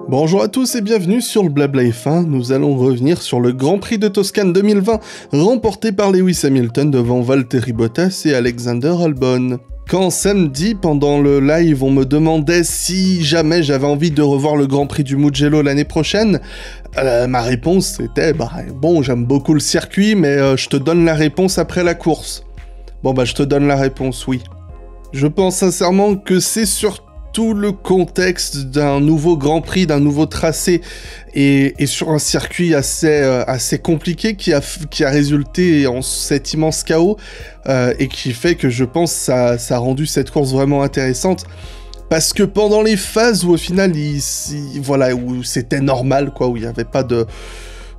Bonjour à tous et bienvenue sur le Blabla F1. Nous allons revenir sur le Grand Prix de Toscane 2020, remporté par Lewis Hamilton devant Valtteri Bottas et Alexander Albon. Quand samedi, pendant le live, on me demandait si jamais j'avais envie de revoir le Grand Prix du Mugello l'année prochaine, ma réponse était bon, j'aime beaucoup le circuit, mais je te donne la réponse après la course. Bon je te donne la réponse, oui. Je pense sincèrement que c'est surtout le contexte d'un nouveau Grand Prix, d'un nouveau tracé, et sur un circuit assez compliqué qui a résulté en cet immense chaos, et qui fait que je pense ça a rendu cette course vraiment intéressante. Parce que pendant les phases où au final, où c'était normal, quoi, où il n'y avait pas de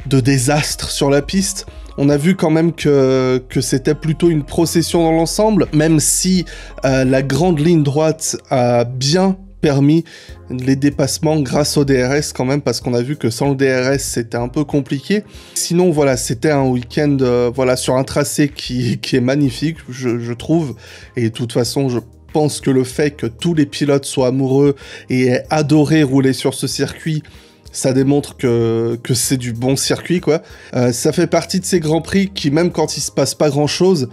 désastre sur la piste, on a vu quand même que c'était plutôt une procession dans l'ensemble, même si la grande ligne droite a bien permis les dépassements grâce au DRS quand même, parce qu'on a vu que sans le DRS c'était un peu compliqué. Sinon voilà, c'était un week-end sur un tracé qui est magnifique, je trouve, et de toute façon je pense que le fait que tous les pilotes soient amoureux et aient adoré rouler sur ce circuit, ça démontre que c'est du bon circuit, quoi. Ça fait partie de ces grands prix qui, même quand il se passe pas grand-chose,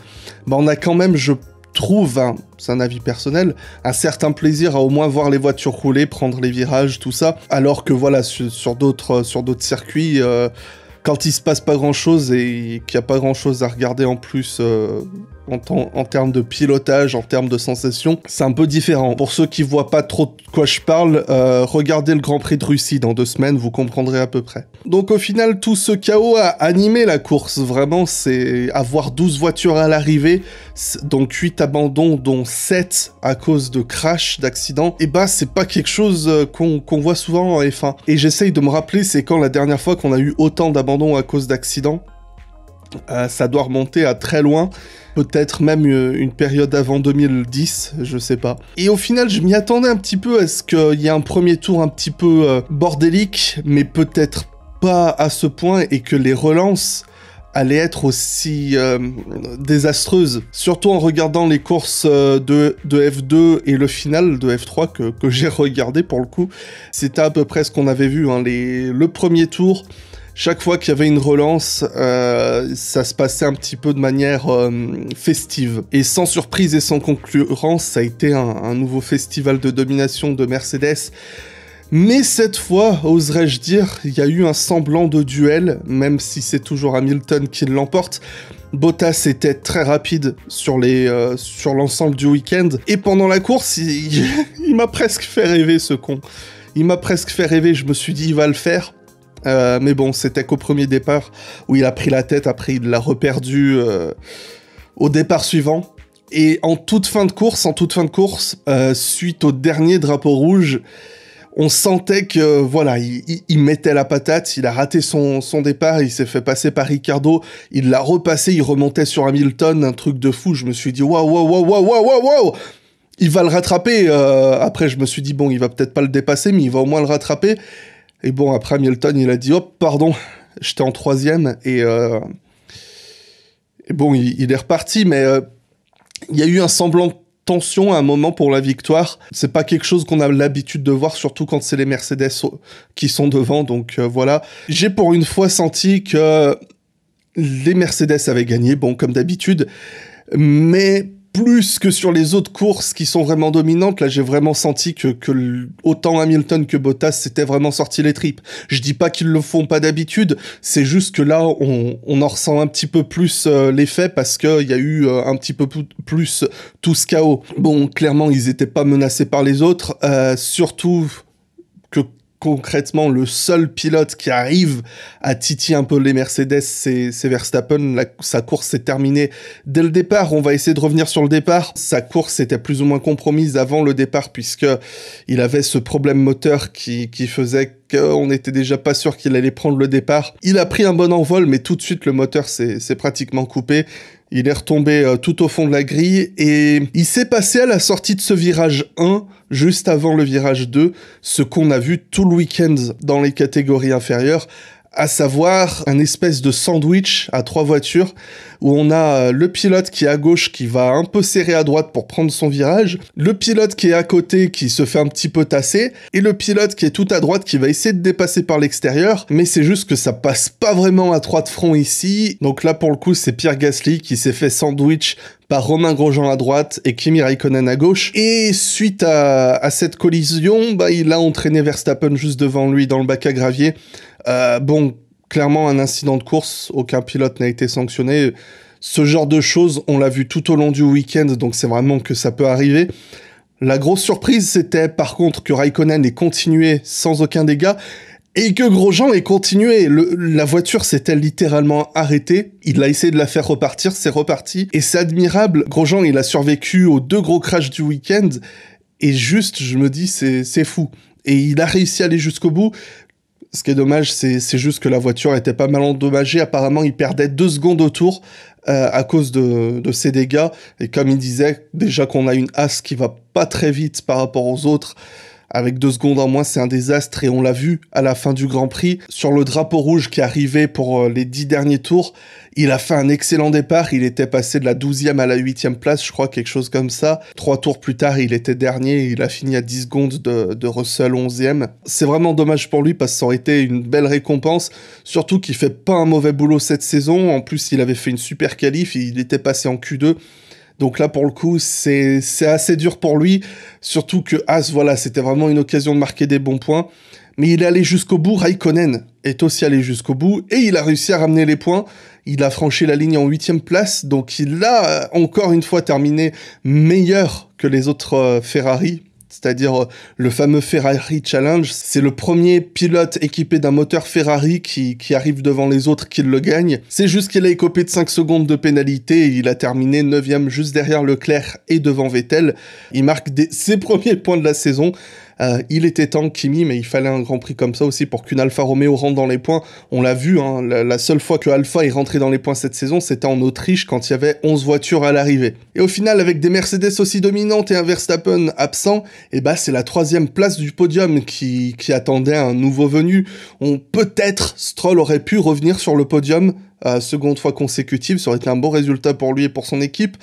on a quand même, je trouve, c'est un avis personnel, un certain plaisir à au moins voir les voitures rouler, prendre les virages, tout ça, alors que voilà, sur d'autres circuits, quand il se passe pas grand-chose et qu'il y a pas grand-chose à regarder en plus en termes de pilotage, en termes de sensations, c'est un peu différent. Pour ceux qui voient pas trop de quoi je parle, regardez le Grand Prix de Russie dans 2 semaines, vous comprendrez à peu près. Donc au final, tout ce chaos a animé la course, vraiment, c'est avoir 12 voitures à l'arrivée, donc 8 abandons, dont 7 à cause de crash, d'accidents, et c'est pas quelque chose qu'on voit souvent en F1. Et j'essaye de me rappeler, c'est quand la dernière fois qu'on a eu autant d'abandons à cause d'accidents. Ça doit remonter à très loin, peut-être même une période avant 2010, je sais pas. Et au final, je m'y attendais un petit peu à ce qu'il y ait un premier tour un petit peu bordélique, mais peut-être pas à ce point, et que les relances allaient être aussi désastreuses. Surtout en regardant les courses de F2 et le final de F3 que j'ai regardé pour le coup. C'était à peu près ce qu'on avait vu, le premier tour. Chaque fois qu'il y avait une relance, ça se passait un petit peu de manière festive. Et sans surprise et sans concurrence, ça a été un nouveau festival de domination de Mercedes. Mais cette fois, oserais-je dire, il y a eu un semblant de duel, même si c'est toujours Hamilton qui l'emporte. Bottas était très rapide sur l'ensemble du week-end. Et pendant la course, il m'a presque fait rêver, ce con. Il m'a presque fait rêver, je me suis dit, il va le faire. Mais bon, c'était qu'au premier départ où il a pris la tête, après il l'a reperdu au départ suivant. Et en toute fin de course, suite au dernier drapeau rouge, on sentait que il mettait la patate, il a raté son départ, il s'est fait passer par Ricciardo, il l'a repassé, il remontait sur Hamilton, un truc de fou. Je me suis dit waouh, il va le rattraper. Après je me suis dit bon, il va peut-être pas le dépasser, mais il va au moins le rattraper. Et bon, après Hamilton, il a dit « Hop, pardon, j'étais en 3e » et bon, il est reparti, mais il y a eu un semblant de tension à un moment pour la victoire. C'est pas quelque chose qu'on a l'habitude de voir, surtout quand c'est les Mercedes qui sont devant, donc voilà. J'ai pour une fois senti que les Mercedes avaient gagné, bon, comme d'habitude, mais plus que sur les autres courses qui sont vraiment dominantes, là j'ai vraiment senti que autant Hamilton que Bottas s'étaient vraiment sorti les tripes. Je dis pas qu'ils le font pas d'habitude, c'est juste que là on en ressent un petit peu plus l'effet, parce qu'il y a eu un petit peu plus tout ce chaos. Bon, clairement ils étaient pas menacés par les autres, surtout que concrètement, le seul pilote qui arrive à titiller un peu les Mercedes, c'est Verstappen. Sa course s'est terminée dès le départ. On va essayer de revenir sur le départ. Sa course était plus ou moins compromise avant le départ, puisque il avait ce problème moteur qui faisait qu'on n'était déjà pas sûr qu'il allait prendre le départ. Il a pris un bon envol, mais tout de suite, le moteur s'est pratiquement coupé. Il est retombé tout au fond de la grille, et il s'est passé à la sortie de ce virage 1, juste avant le virage 2, ce qu'on a vu tout le week-end dans les catégories inférieures, à savoir un espèce de sandwich à 3 voitures, où on a le pilote qui est à gauche qui va un peu serrer à droite pour prendre son virage, le pilote qui est à côté qui se fait un petit peu tasser, et le pilote qui est tout à droite qui va essayer de dépasser par l'extérieur, mais c'est juste que ça passe pas vraiment à 3 de front ici. Donc là pour le coup c'est Pierre Gasly qui s'est fait sandwich par Romain Grosjean à droite et Kimi Raikkonen à gauche. Et suite à cette collision, il a entraîné Verstappen juste devant lui dans le bac à gravier. Clairement un incident de course, aucun pilote n'a été sanctionné. Ce genre de choses, on l'a vu tout au long du week-end, donc c'est vraiment que ça peut arriver. La grosse surprise, c'était par contre que Raikkonen ait continué sans aucun dégât, et que Grosjean ait continué. La voiture s'était littéralement arrêtée. Il a essayé de la faire repartir, c'est reparti. Et c'est admirable. Grosjean, il a survécu aux 2 gros crashs du week-end. Et juste, je me dis, c'est fou. Et il a réussi à aller jusqu'au bout. Ce qui est dommage, c'est juste que la voiture était pas mal endommagée. Apparemment, il perdait 2 secondes au tour à cause de ses dégâts. Et comme il disait, déjà qu'on a une As qui va pas très vite par rapport aux autres, avec 2 secondes en moins, c'est un désastre et on l'a vu à la fin du Grand Prix. Sur le drapeau rouge qui arrivait pour les 10 derniers tours, il a fait un excellent départ. Il était passé de la 12e à la 8e place, je crois, quelque chose comme ça. 3 tours plus tard, il était dernier. Il a fini à 10 secondes de Russell 11e. C'est vraiment dommage pour lui parce que ça aurait été une belle récompense. Surtout qu'il fait pas un mauvais boulot cette saison. En plus, il avait fait une super qualif. Il était passé en Q2. Donc là, pour le coup, c'est assez dur pour lui. Surtout que As, voilà, c'était vraiment une occasion de marquer des bons points. Mais il est allé jusqu'au bout. Raikkonen est aussi allé jusqu'au bout. Et il a réussi à ramener les points. Il a franchi la ligne en 8e place. Donc il a encore une fois terminé meilleur que les autres Ferrari. C'est-à-dire le fameux Ferrari Challenge. C'est le premier pilote équipé d'un moteur Ferrari qui arrive devant les autres qui le gagne. C'est juste qu'il a écopé de 5 secondes de pénalité et il a terminé 9e juste derrière Leclerc et devant Vettel. Il marque ses premiers points de la saison. Il était temps, Kimi, mais il fallait un Grand Prix comme ça aussi pour qu'une Alfa Romeo rentre dans les points. On l'a vu, hein, la seule fois que Alfa est rentré dans les points cette saison, c'était en Autriche quand il y avait 11 voitures à l'arrivée. Et au final, avec des Mercedes aussi dominantes et un Verstappen absent, c'est la 3e place du podium qui attendait un nouveau venu. Peut-être Stroll aurait pu revenir sur le podium seconde fois consécutive, ça aurait été un bon résultat pour lui et pour son équipe.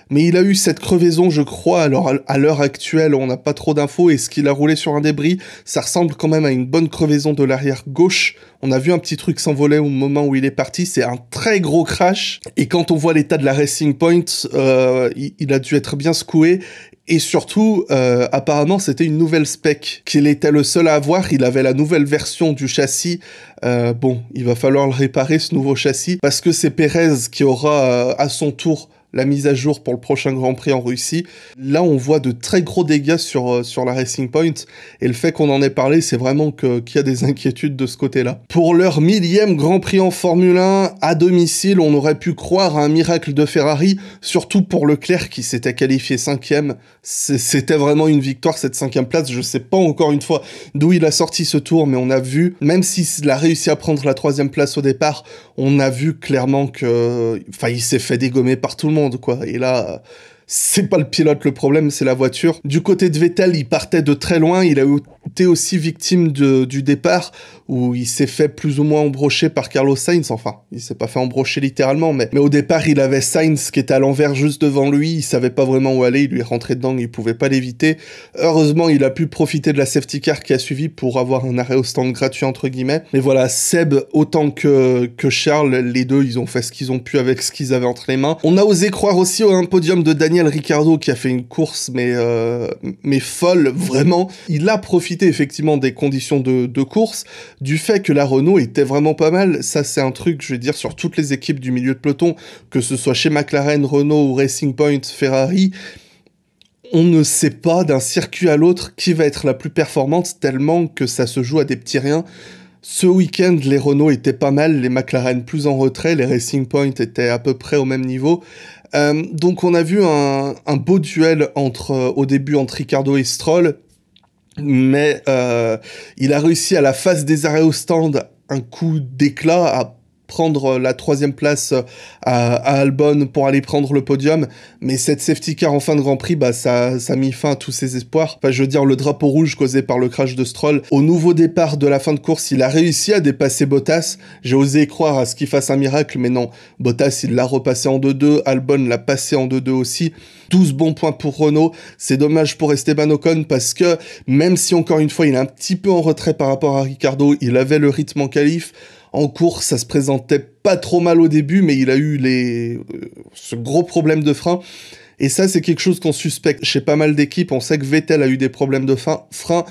Mais il a eu cette crevaison, je crois, alors à l'heure actuelle, on n'a pas trop d'infos, et ce qu'il a roulé sur un débris, ça ressemble quand même à une bonne crevaison de l'arrière gauche. On a vu un petit truc s'envoler au moment où il est parti, c'est un très gros crash, et quand on voit l'état de la Racing Point, il a dû être bien secoué, et surtout, apparemment, c'était une nouvelle spec qu'il était le seul à avoir. Il avait la nouvelle version du châssis. Il va falloir le réparer, ce nouveau châssis, parce que c'est Pérez qui aura à son tour la mise à jour pour le prochain Grand Prix en Russie. Là, on voit de très gros dégâts sur la Racing Point, et le fait qu'on en ait parlé, c'est vraiment qu'il y a des inquiétudes de ce côté-là. Pour leur 1000e Grand Prix en Formule 1, à domicile, on aurait pu croire à un miracle de Ferrari, surtout pour Leclerc qui s'était qualifié 5e. C'était vraiment une victoire, cette 5e place. Je sais pas encore une fois d'où il a sorti ce tour, mais on a vu, même s'il a réussi à prendre la 3e place au départ, on a vu clairement il s'est fait dégommer par tout le monde, quoi. Et là, c'est pas le pilote le problème, c'est la voiture. Du côté de Vettel, il partait de très loin, il a été aussi victime du départ, où il s'est fait plus ou moins embrocher par Carlos Sainz. Enfin, il s'est pas fait embrocher littéralement, mais au départ, il avait Sainz qui était à l'envers juste devant lui, il savait pas vraiment où aller, il lui est rentré dedans, il pouvait pas l'éviter. Heureusement, il a pu profiter de la safety car qui a suivi pour avoir un arrêt au stand gratuit, entre guillemets. Mais voilà, Seb, autant que Charles, les deux, ils ont fait ce qu'ils ont pu avec ce qu'ils avaient entre les mains. On a osé croire aussi à un podium de Daniel Ricciardo qui a fait une course, mais folle, vraiment. Il a profité effectivement des conditions de course, du fait que la Renault était vraiment pas mal. Ça, c'est un truc, je vais dire, sur toutes les équipes du milieu de peloton, que ce soit chez McLaren, Renault ou Racing Point, Ferrari. On ne sait pas d'un circuit à l'autre qui va être la plus performante, tellement que ça se joue à des petits riens. Ce week-end, les Renault étaient pas mal, les McLaren plus en retrait, les Racing Point étaient à peu près au même niveau. Donc on a vu un beau duel au début entre Ricciardo et Stroll, mais il a réussi à la phase des arrêts au stand un coup d'éclat, prendre la 3e place à Albon pour aller prendre le podium, mais cette safety car en fin de Grand Prix, bah ça a mis fin à tous ses espoirs. Enfin, je veux dire, le drapeau rouge causé par le crash de Stroll. Au nouveau départ de la fin de course, il a réussi à dépasser Bottas. J'ai osé croire à ce qu'il fasse un miracle, mais non. Bottas, il l'a repassé en 2-2, Albon l'a passé en 2-2 aussi. 12 bons points pour Renault. C'est dommage pour Esteban Ocon parce que, même si encore une fois, il est un petit peu en retrait par rapport à Ricciardo, il avait le rythme en qualif. En course, ça se présentait pas trop mal au début, mais il a eu ce gros problème de frein. Et ça, c'est quelque chose qu'on suspecte chez pas mal d'équipes. On sait que Vettel a eu des problèmes de frein,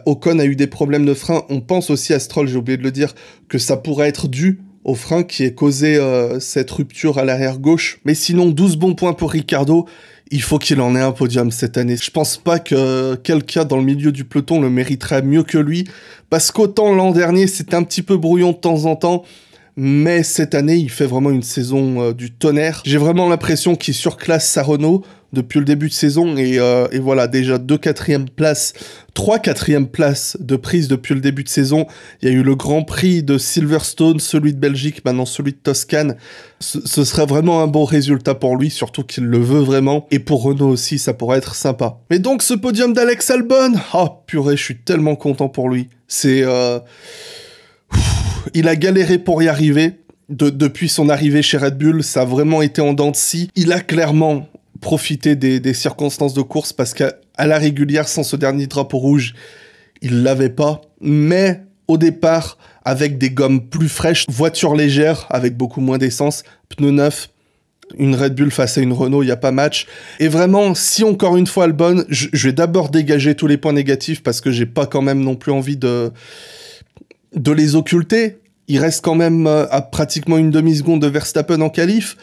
Ocon a eu des problèmes de frein. On pense aussi à Stroll, j'ai oublié de le dire, que ça pourrait être dû au frein qui ait causé cette rupture à l'arrière gauche. Mais sinon, 12 bons points pour Ricciardo. Il faut qu'il en ait un podium cette année. Je pense pas que quelqu'un dans le milieu du peloton le mériterait mieux que lui, parce qu'autant l'an dernier, c'était un petit peu brouillon de temps en temps, mais cette année, il fait vraiment une saison du tonnerre. J'ai vraiment l'impression qu'il surclasse sa Renault depuis le début de saison, et voilà, déjà 2 4e places, 3 4e places de prise depuis le début de saison. Il y a eu le Grand Prix de Silverstone, celui de Belgique, maintenant celui de Toscane. Ce serait vraiment un bon résultat pour lui, surtout qu'il le veut vraiment, et pour Renault aussi, ça pourrait être sympa. Mais donc, ce podium d'Alex Albon, oh purée, je suis tellement content pour lui. Il a galéré pour y arriver. Depuis son arrivée chez Red Bull, ça a vraiment été en dents de scie. Il a clairement profité des circonstances de course parce qu'à la régulière, sans ce dernier drapeau rouge, il l'avait pas. Mais au départ, avec des gommes plus fraîches, voiture légère, avec beaucoup moins d'essence, pneus neufs, une Red Bull face à une Renault, il n'y a pas match. Et vraiment, si encore une fois Albon, je vais d'abord dégager tous les points négatifs parce que j'ai pas quand même non plus envie de les occulter. Il reste quand même à pratiquement une demi-seconde de Verstappen en qualif.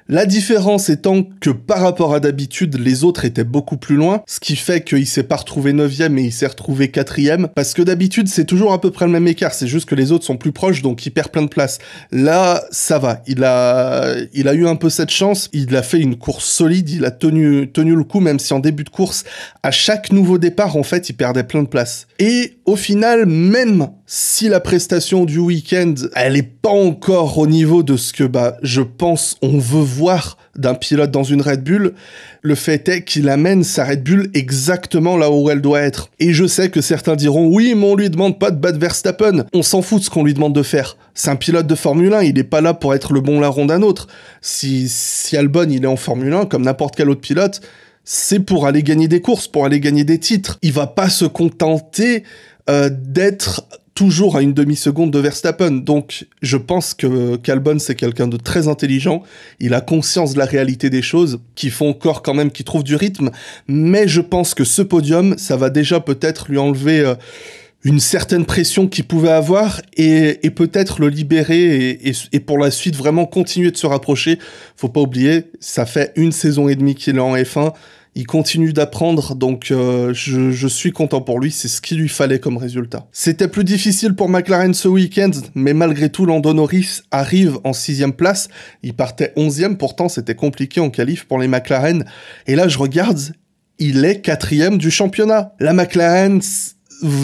La différence étant que par rapport à d'habitude, les autres étaient beaucoup plus loin, ce qui fait qu'il s'est pas retrouvé 9e et il s'est retrouvé 4e, parce que d'habitude c'est toujours à peu près le même écart, c'est juste que les autres sont plus proches, donc il perd plein de place. Là, ça va, il a eu un peu cette chance, il a fait une course solide, il a tenu le coup, même si en début de course, à chaque nouveau départ, en fait, il perdait plein de place. Et au final, même si la prestation du week-end, elle est pas encore au niveau de ce que, je pense, on veut voir d'un pilote dans une Red Bull, le fait est qu'il amène sa Red Bull exactement là où elle doit être. Et je sais que certains diront, oui, mais on lui demande pas de battre Verstappen. On s'en fout de ce qu'on lui demande de faire. C'est un pilote de Formule 1, il est pas là pour être le bon larron d'un autre. Si Albon, il est en Formule 1, comme n'importe quel autre pilote, c'est pour aller gagner des courses, pour aller gagner des titres. Il va pas se contenter d'être toujours à une demi-seconde de Verstappen. Donc, je pense qu'Albon, c'est quelqu'un de très intelligent. Il a conscience de la réalité des choses, qui font encore quand même qu'il trouve du rythme. Mais je pense que ce podium, ça va déjà peut-être lui enlever une certaine pression qu'il pouvait avoir et peut-être le libérer et pour la suite vraiment continuer de se rapprocher. Faut pas oublier, ça fait 1 saison et demie qu'il est en F1. Il continue d'apprendre, donc je suis content pour lui, c'est ce qu'il lui fallait comme résultat. C'était plus difficile pour McLaren ce week-end, mais malgré tout, Lando Norris arrive en 6e place. Il partait 11e, pourtant c'était compliqué en qualif pour les McLaren. Et là, je regarde, il est 4e du championnat. La McLaren,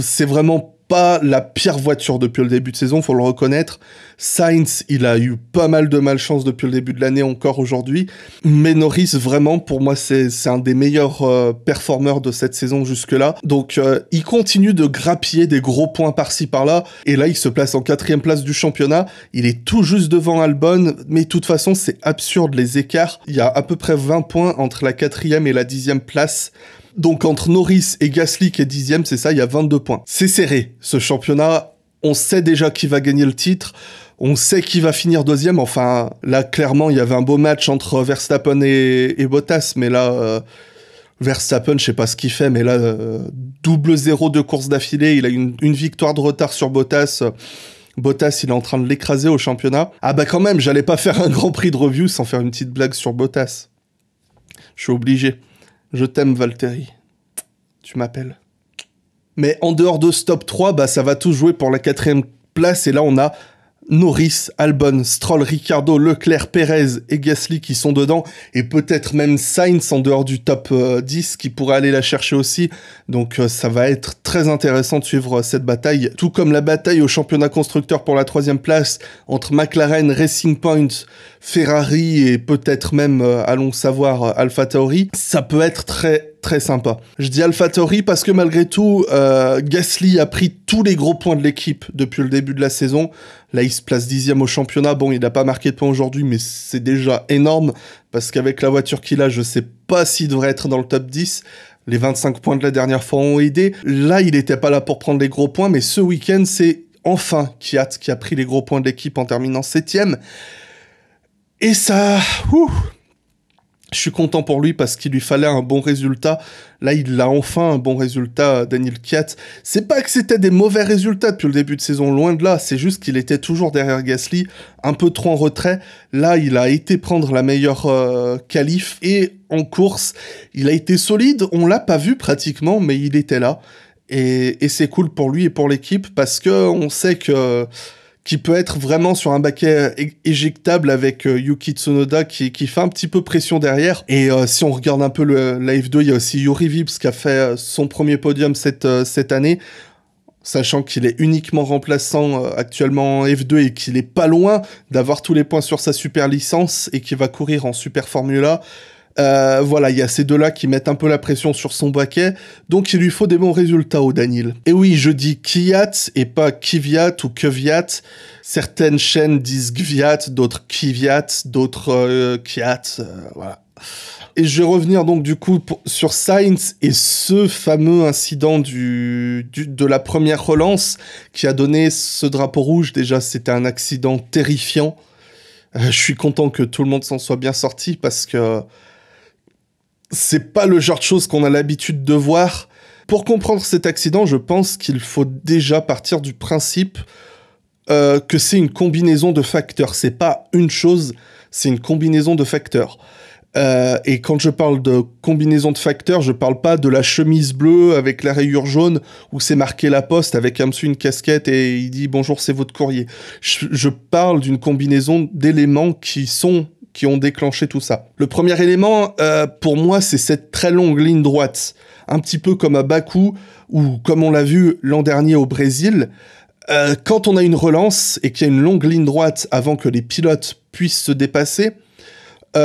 c'est vraiment pas la pire voiture depuis le début de saison, faut le reconnaître. Sainz, il a eu pas mal de malchance depuis le début de l'année, encore aujourd'hui. Mais Norris, vraiment, pour moi, c'est un des meilleurs performeurs de cette saison jusque-là. Donc, il continue de grappiller des gros points par-ci, par-là. Et là, il se place en 4e place du championnat. Il est tout juste devant Albon. Mais de toute façon, c'est absurde, les écarts. Il y a à peu près 20 points entre la 4e et la 10e place. Donc entre Norris et Gasly qui est 10e, c'est ça, il y a 22 points. C'est serré, ce championnat. On sait déjà qui va gagner le titre. On sait qui va finir 2e. Enfin, là, clairement, il y avait un beau match entre Verstappen et Bottas. Mais là, Verstappen, je sais pas ce qu'il fait. Mais là, double 0 de course d'affilée. Il a une victoire de retard sur Bottas. Bottas, il est en train de l'écraser au championnat. Ah bah quand même, j'allais pas faire un grand prix de review sans faire une petite blague sur Bottas. Je suis obligé. Je t'aime, Valtteri. Tu m'appelles. Mais en dehors de ce top 3, ça va tout jouer pour la 4e place. Et là, on a Norris, Albon, Stroll, Ricciardo, Leclerc, Perez et Gasly qui sont dedans, et peut-être même Sainz en dehors du top 10 qui pourrait aller la chercher aussi. Donc ça va être très intéressant de suivre cette bataille, tout comme la bataille au championnat constructeur pour la 3e place entre McLaren, Racing Point, Ferrari et peut-être même, allons savoir, AlphaTauri. Ça peut être très très sympa. Je dis AlphaTauri parce que malgré tout, Gasly a pris tous les gros points de l'équipe depuis le début de la saison. Là, il se place 10e au championnat. Bon, il n'a pas marqué de points aujourd'hui, mais c'est déjà énorme, parce qu'avec la voiture qu'il a, je sais pas s'il devrait être dans le top 10. Les 25 points de la dernière fois ont aidé. Là, il n'était pas là pour prendre les gros points, mais ce week-end, c'est enfin Kvyat qui a pris les gros points de l'équipe en terminant 7e. Et ça... Je suis content pour lui parce qu'il lui fallait un bon résultat. Là, il a enfin un bon résultat, Daniil Kvyat. C'est pas que c'était des mauvais résultats depuis le début de saison, loin de là. C'est juste qu'il était toujours derrière Gasly, un peu trop en retrait. Là, il a été prendre la meilleure qualif et en course, il a été solide. On l'a pas vu pratiquement, mais il était là. Et c'est cool pour lui et pour l'équipe parce que on sait que... qui peut être vraiment sur un baquet éjectable avec Yuki Tsunoda qui fait un petit peu pression derrière. Et si on regarde un peu la F2, il y a aussi Juri Vips qui a fait son premier podium cette année, sachant qu'il est uniquement remplaçant actuellement en F2 et qu'il est pas loin d'avoir tous les points sur sa super licence et qui va courir en Super Formula. Voilà, il y a ces deux-là qui mettent un peu la pression sur son baquet, donc il lui faut des bons résultats au Daniil. Et oui, je dis Kvyat et pas Kvyat ou Kvyat. Certaines chaînes disent Kvyat, d'autres Kvyat, d'autres Kvyat, voilà. Et je vais revenir donc du coup sur Sainz et ce fameux incident de la première relance qui a donné ce drapeau rouge. Déjà, c'était un accident terrifiant. Je suis content que tout le monde s'en soit bien sorti parce que c'est pas le genre de choses qu'on a l'habitude de voir. Pour comprendre cet accident, je pense qu'il faut déjà partir du principe que c'est une combinaison de facteurs. C'est pas une chose, c'est une combinaison de facteurs. Et quand je parle de combinaison de facteurs, je parle pas de la chemise bleue avec la rayure jaune où c'est marqué La Poste avec en dessous une casquette et il dit « Bonjour, c'est votre courrier ». Je parle d'une combinaison d'éléments qui ont déclenché tout ça. Le premier élément, pour moi, c'est cette très longue ligne droite. Un petit peu comme à Bakou, ou comme on l'a vu l'an dernier au Brésil. Quand on a une relance et qu'il y a une longue ligne droite avant que les pilotes puissent se dépasser,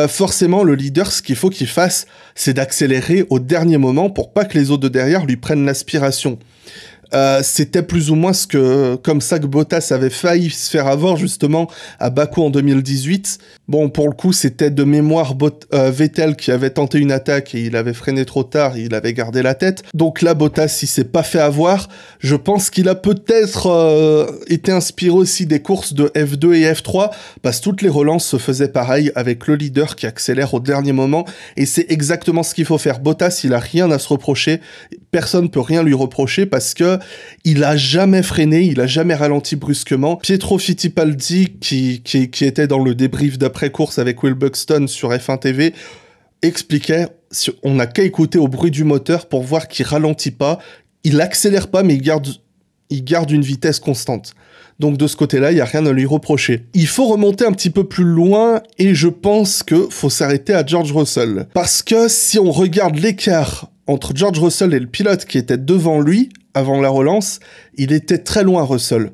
forcément, le leader, ce qu'il faut qu'il fasse, c'est d'accélérer au dernier moment pour pas que les autres de derrière lui prennent l'aspiration. C'était plus ou moins comme ça que Bottas avait failli se faire avoir justement à Bakou en 2018. Bon, pour le coup, c'était de mémoire Vettel qui avait tenté une attaque et il avait freiné trop tard, il avait gardé la tête. Donc là, Bottas, il s'est pas fait avoir. Je pense qu'il a peut-être été inspiré aussi des courses de F2 et F3 parce que toutes les relances se faisaient pareil avec le leader qui accélère au dernier moment et c'est exactement ce qu'il faut faire. Bottas, il a rien à se reprocher. Personne peut rien lui reprocher parce que il a jamais freiné, il a jamais ralenti brusquement. Pietro Fittipaldi, qui était dans le débrief d'après-course avec Will Buxton sur F1 TV, expliquait, on n'a qu'à écouter au bruit du moteur pour voir qu'il ralentit pas, il accélère pas, mais il garde une vitesse constante. Donc de ce côté-là, il n'y a rien à lui reprocher. Il faut remonter un petit peu plus loin, et je pense qu'il faut s'arrêter à George Russell. Parce que si on regarde l'écart entre George Russell et le pilote qui était devant lui, avant la relance, il était très loin, Russell.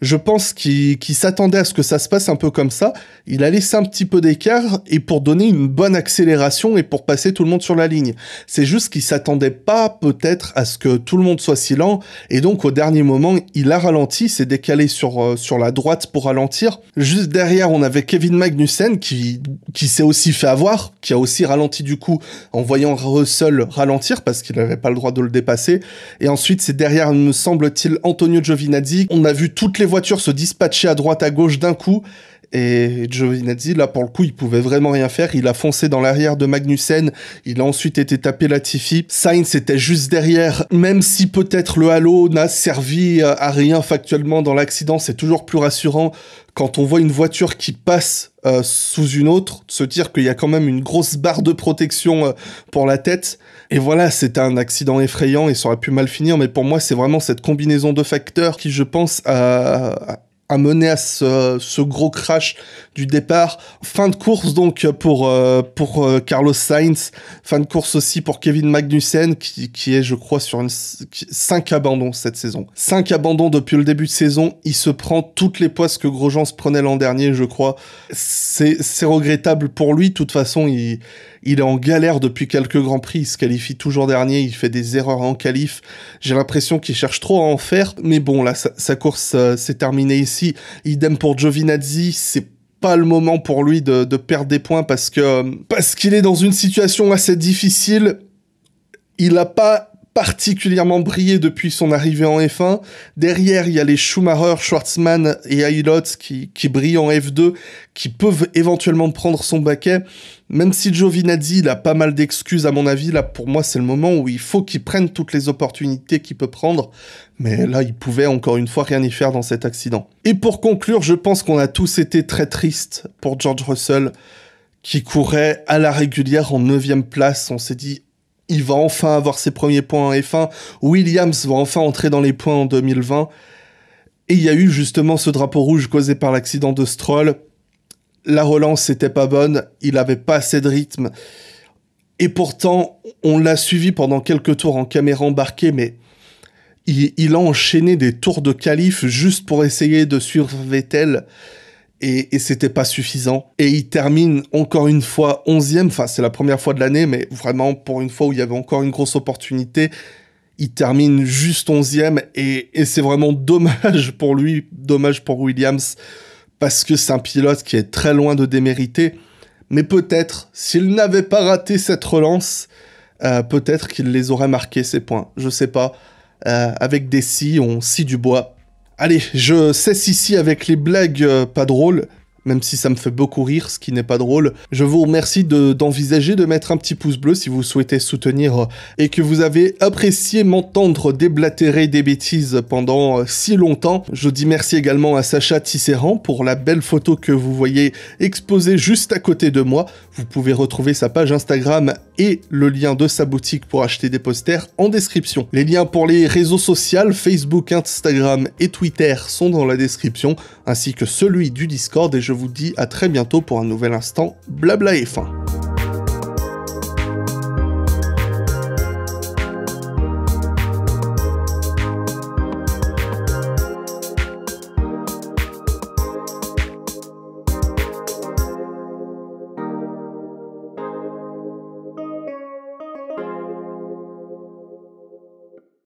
Je pense qu'il s'attendait à ce que ça se passe un peu comme ça. Il a laissé un petit peu d'écart et pour donner une bonne accélération et pour passer tout le monde sur la ligne. C'est juste qu'il s'attendait pas peut-être à ce que tout le monde soit si lent et donc au dernier moment, il a ralenti, s'est décalé sur la droite pour ralentir. Juste derrière, on avait Kevin Magnussen qui s'est aussi fait avoir, qui a aussi ralenti du coup en voyant Russell ralentir parce qu'il n'avait pas le droit de le dépasser. Et ensuite, c'est derrière, me semble-t-il, Antonio Giovinazzi. On a vu toutes les voitures se dispatcher à droite à gauche d'un coup et Giovinazzi là pour le coup il pouvait vraiment rien faire, il a foncé dans l'arrière de Magnussen, il a ensuite été tapé Latifi. Sainz était juste derrière, même si peut-être le halo n'a servi à rien factuellement dans l'accident, c'est toujours plus rassurant quand on voit une voiture qui passe sous une autre, de se dire qu'il y a quand même une grosse barre de protection pour la tête. Et voilà, c'était un accident effrayant et ça aurait pu mal finir, mais pour moi, c'est vraiment cette combinaison de facteurs qui, je pense, a mené à ce gros crash du départ. Fin de course donc pour Carlos Sainz, fin de course aussi pour Kevin Magnussen qui est je crois sur 5 abandons cette saison. 5 abandons depuis le début de saison, il se prend toutes les poisses que Grosjean se prenait l'an dernier je crois. C'est regrettable pour lui, de toute façon il est en galère depuis quelques Grands Prix, il se qualifie toujours dernier, il fait des erreurs en qualif, j'ai l'impression qu'il cherche trop à en faire, mais bon là sa course s'est terminée ici, idem pour Giovinazzi, c'est pas le moment pour lui de perdre des points parce qu'il est dans une situation assez difficile, il a pas particulièrement brillé depuis son arrivée en F1. Derrière, il y a les Schumacher, Schwartzman et Aylot qui brillent en F2, qui peuvent éventuellement prendre son baquet. Même si Giovinazzi, il a pas mal d'excuses à mon avis, là pour moi c'est le moment où il faut qu'il prenne toutes les opportunités qu'il peut prendre. Mais là, il pouvait encore une fois rien y faire dans cet accident. Et pour conclure, je pense qu'on a tous été très tristes pour George Russell, qui courait à la régulière en 9e place. On s'est dit, il va enfin avoir ses premiers points en F1. Williams va enfin entrer dans les points en 2020. Et il y a eu justement ce drapeau rouge causé par l'accident de Stroll. La relance n'était pas bonne, il n'avait pas assez de rythme. Et pourtant, on l'a suivi pendant quelques tours en caméra embarquée, mais il a enchaîné des tours de qualif juste pour essayer de suivre Vettel. Et c'était pas suffisant. Et il termine encore une fois 11e, enfin c'est la première fois de l'année, mais vraiment pour une fois où il y avait encore une grosse opportunité, il termine juste 11e, et c'est vraiment dommage pour lui, dommage pour Williams, parce que c'est un pilote qui est très loin de démériter, mais peut-être, s'il n'avait pas raté cette relance, peut-être qu'il les aurait marqués ces points, je sais pas, avec des scies, on scie du bois. Allez, je cesse ici avec les blagues pas drôles, même si ça me fait beaucoup rire, ce qui n'est pas drôle. Je vous remercie d'envisager de mettre un petit pouce bleu si vous souhaitez soutenir et que vous avez apprécié m'entendre déblatérer des bêtises pendant si longtemps. Je dis merci également à Sacha Tisserand pour la belle photo que vous voyez exposée juste à côté de moi. Vous pouvez retrouver sa page Instagram et le lien de sa boutique pour acheter des posters en description. Les liens pour les réseaux sociaux, Facebook, Instagram et Twitter sont dans la description, ainsi que celui du Discord, et je vous dis à très bientôt pour un nouvel instant Blabla F1.